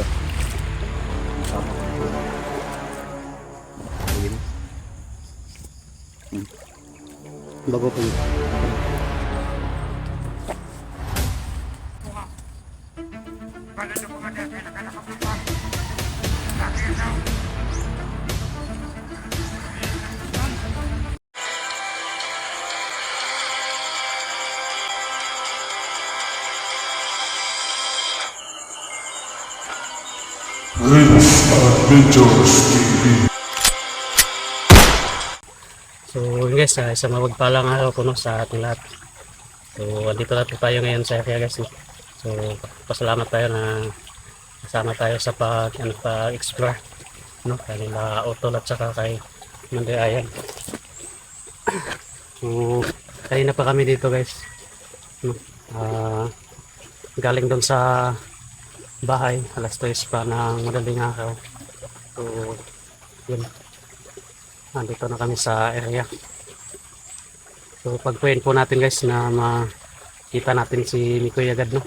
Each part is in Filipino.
dito. Tama. Ayun. Bago po yun. This Adventures TV. So guys, isang mapagpalang araw po no, sa ating lahat. So andito na po tayo ngayon sa area guys. No? So pasalamat tayo na kasama tayo sa pag-explore no, kanila Otol at saka kay Manday Ayan. So kanina pa kami dito guys. No? Galing doon sa bahay, alas 3 pa ng madaling araw. So yun, nandito na kami sa area. So pagpuin po natin guys na makita natin si Mikoy agad no.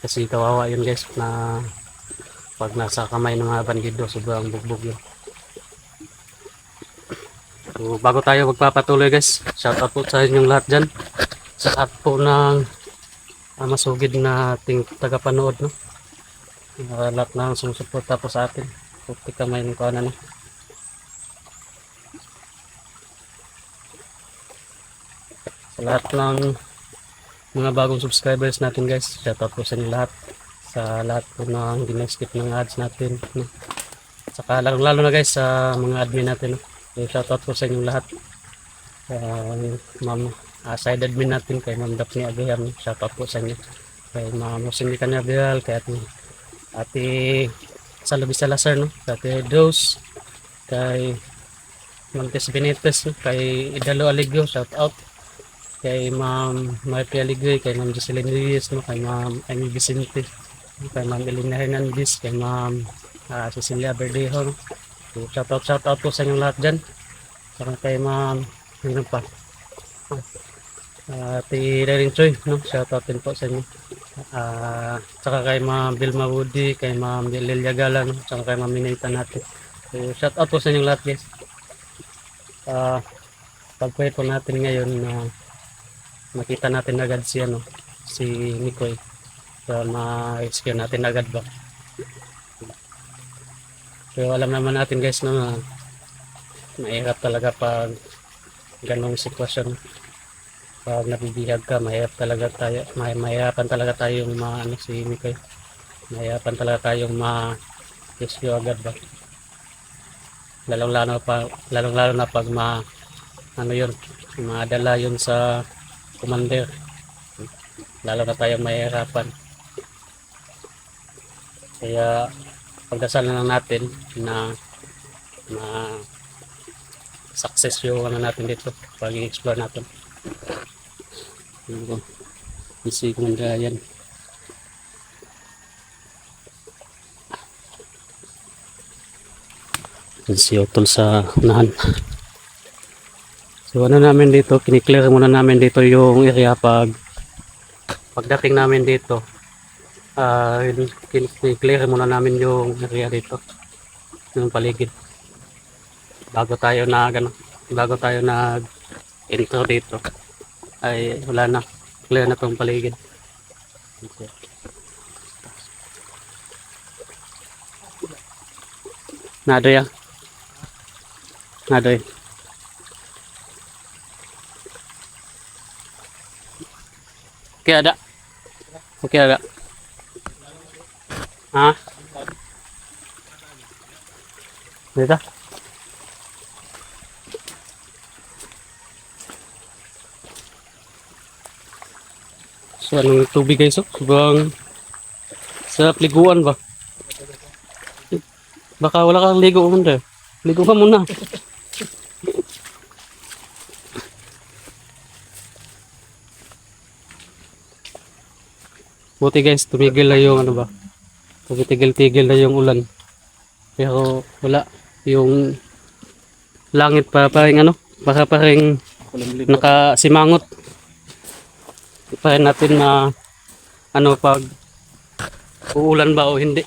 Kasi kawawa yun guys na pag nasa kamay ng mga bandido sobrang bugbog yun. So bago tayo magpapatuloy guys, shoutout po sa inyong lahat dyan. Sa lahat po ng masugid na ating tagapanood no. Lahat ng sumusuporta po sa atin. Puti kamay ng kawanan no. Sa lahat ng mga bagong subscribers natin guys, shoutout po sa inyo lahat. Sa lahat po ng ginag-skip ng ads natin no? Saka lalo na guys sa mga admin natin no? So, shoutout po sa inyo lahat. Ma'am side admin natin kay Ma'am Daphne Aguilar, shoutout po sa inyo. Kay Ma'am Rosindy Canabial, kay Ate Salabi Salazar no? Kay Ate Rose, kay Montes Benitez no? Kay Idalo Aligio, shoutout. Kay Ma'am Marpia Ligoy, kay Ma'am Jocelyn Reyes, no? Kay Ma'am Amy Vicente, kay Ma'am Elena Hernandez, kay Ma'am Cecilia Verdejo. No? So, shoutout po sa inyong lahat dyan. Saka kay Ma'am, ano pa? Ate Rerin Choy, no? Shoutout din po sa inyo. Saka kay Ma'am Vilma Woody, kay Ma'am Lilia Gala, no? Saka kay Ma'am Minita natin. So, shoutout po sa inyong lahat guys. Pagpwede po natin ngayon na makita natin agad si Mikoy. So ma-execute natin agad ba. So alam naman natin guys na mahirap talaga pag ganong sitwasyon. Pag nabibihag ka, mahirapan talaga tayong si Mikoy. Mahirapan talaga tayong ma-rescue agad ba. Lalong-lalo na pag madala yun sa commander, lalo na tayong mahirapan. Kaya pagdasal na lang natin na success yung natin dito pag i-explore natin. Si Commander Ayan. Si Otol sa unahan. So namin dito, kiniklear muna namin dito yung area pagdating namin dito. Kiniklear muna namin yung area dito. Yung paligid. Bago tayo intro dito. Ay wala na. Clear na tong paligid. Nadoy. Okay ada. Dito. So anong tubig guys? Sobrang sa pliguan ba? Baka wala kang ligo muna. Ligo ka muna. Buti guys, tumigil na yung tumitigil-tigil na yung ulan. Pero wala, yung langit pa rin baka pa rin nakasimangot. Pa rin natin na pag uulan ba o hindi.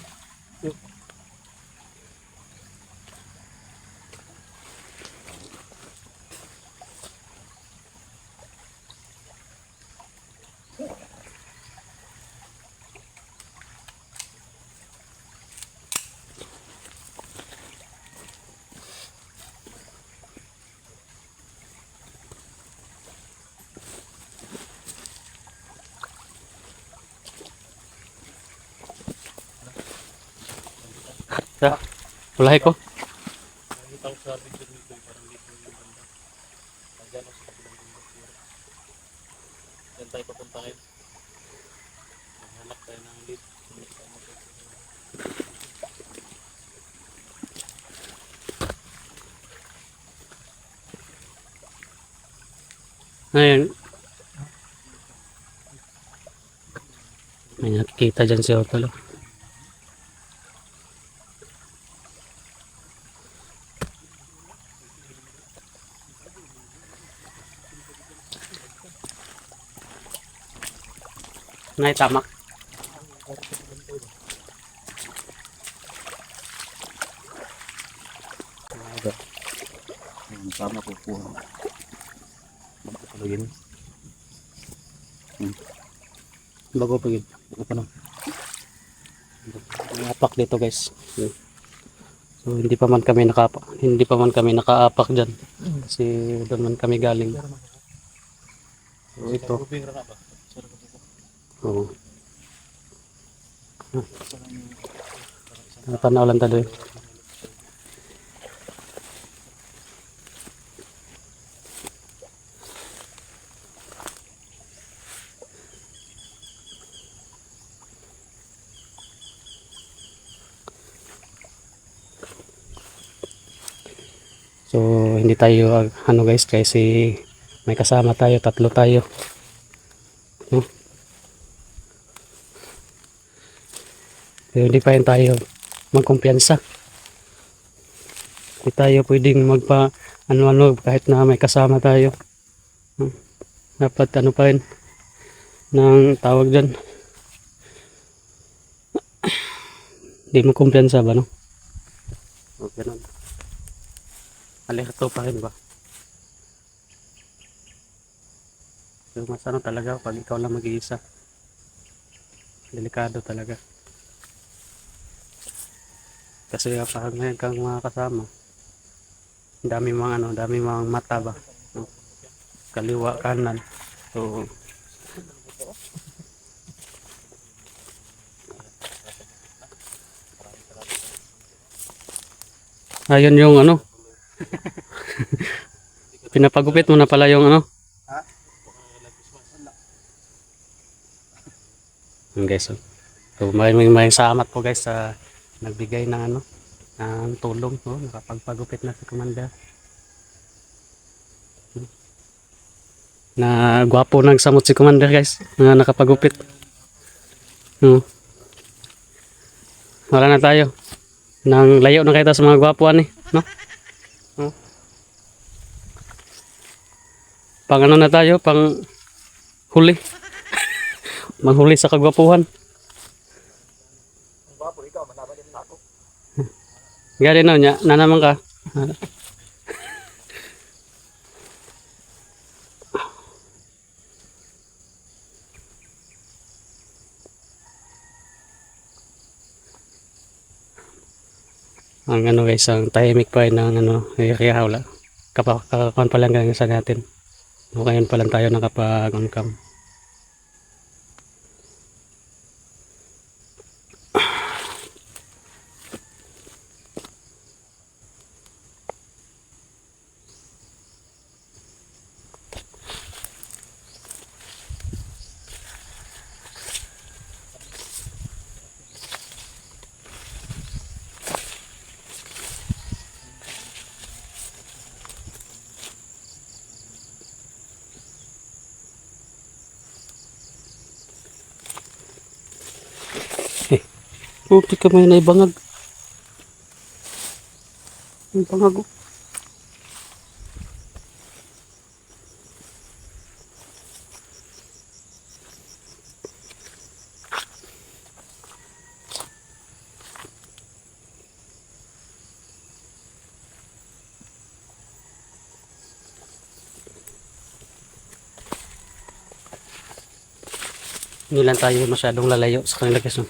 Sa, ulahi ko. Ayun. May nakikita dyan si Otto. Nay, tamak. Sama po po. Bago yun. Bago pa yun. Bago pa na. May apak dito guys. So hindi pa man kami nakaapak diyan. Kasi doon man kami galing. So ito. Oo. Tanaw lang tayo. So hindi tayo ano guys kasi may kasama tayo, tatlo tayo. No? Pero hindi pa rin tayo magkumpiyansa. Hindi tayo pwedeng magpa ano-ano kahit na may kasama tayo. No? Dapat ano pa rin ng tawag dyan. Hindi mo kumpiyansa ba no? O ganun. Alerto pa rin ba? Pero mas ano talaga pag ikaw lang mag-iisa. Delikado talaga. Kasi kapag ngayon kang mga kasama, dami mga mata ba? No? Kaliwa, kanan. So, ayun yung ano. Pinapagupit mo na pala yung ano. Guys, so may salamat po guys sa nagbigay ng ano, ng tulong, no? Nakapagpagupit na si Commander. Na gwapo ng samot si Commander guys, na nakapagupit. No. Wala na tayo. Nang layo na kita sa mga gwapuan no? No? Pang ano na tayo, pang huli. Manghuli sa kagwapuhan. Bapo ikaw manaban din ako. Gari na nya, na naman ka. Ang ano guys, ang tahimik pa rin ng ano, kaya wala. Kakakuan pa lang ganyan sa natin. O ngayon pa lang tayo nakapag-on-cam. Puti ka may naibangag. May bangag oh. Hindi lang tayo masyadong lalayo sa kanila guys. No?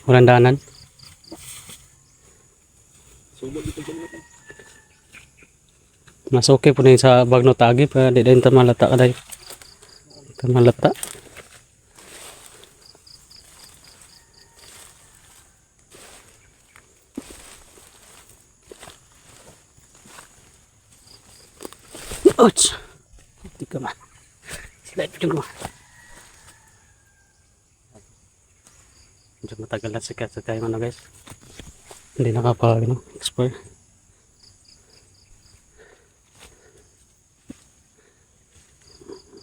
Walang daanan. Mas okay po na yung sa Bagno Tagi pa di din tamalata ka dahil. Tamalata. Ouch! Hindi ka man. Slide ka mo. Medyo matagal na sikat sa tayo na guys. Hindi explore.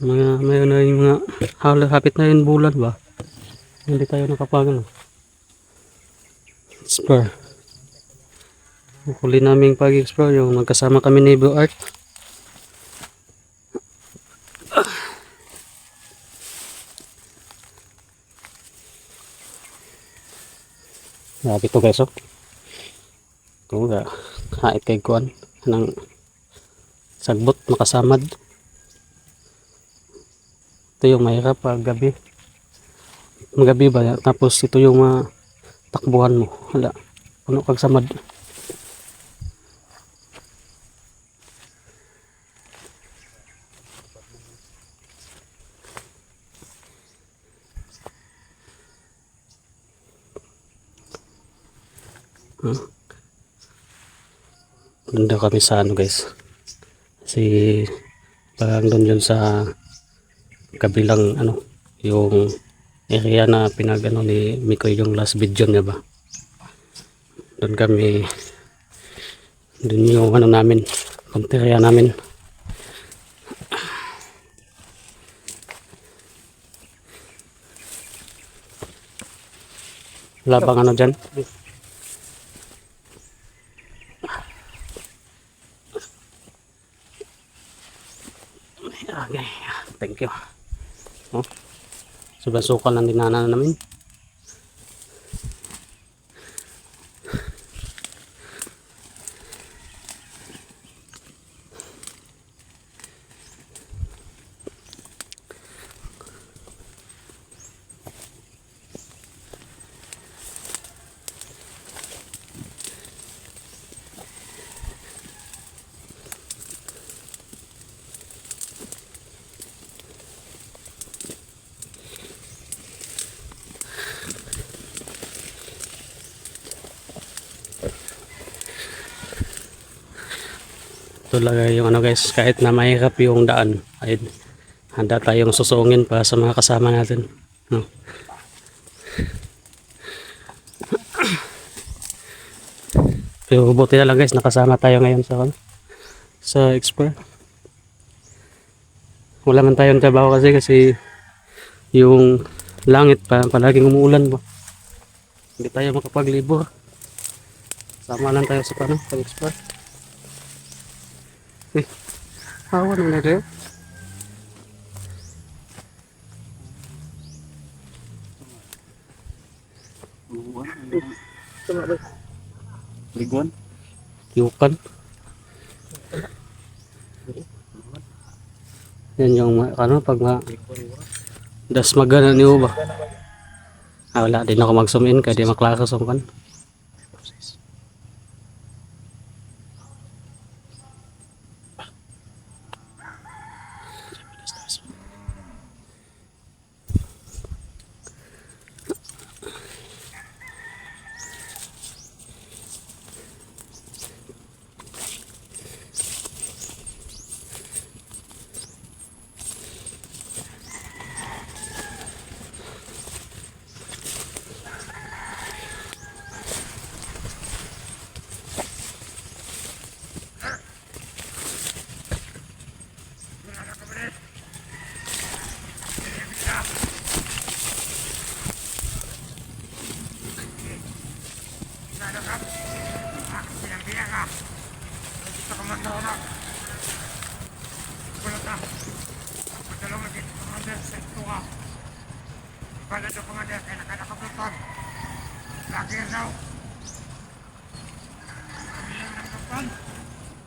May na yung mga hapit na yung bulan ba? Hindi tayo explore. Huli naming pag-explore yung magkasama kami ni Blue Art. Grabe to guys, oh. Ito nga, hait kay kuan ng sagbot makasamad. Ito yung mahirap pag gabi. Magabi ba? Tapos ito yung takbuhan mo. Wala. Puno kag samad. Ganda kami sa guys. Kasi parang doon yun sa kabilang yung area na ni Mikoy yung last video niya ba. Doon kami yung namin, konterya namin. Wala bang dyan? Okay, thank you. Oh, subasukan lang dinaanan namin. Ito lang yung guys, kahit na mahirap yung daan, ay handa tayong susungin para sa mga kasama natin. No? Pero buti na lang guys, nakasama tayo ngayon sa Explore. Wala man tayong trabaho kasi yung langit palaging umuulan ba. Hindi tayo makapaglibor. Sama lang tayo sa Explore. Hawa na kayo. Liguan? Yukan. Yan yung pag dasmagan niyo ba? Wala din ako mag-zoom in kaya di maklakas ang kan.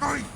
Koy!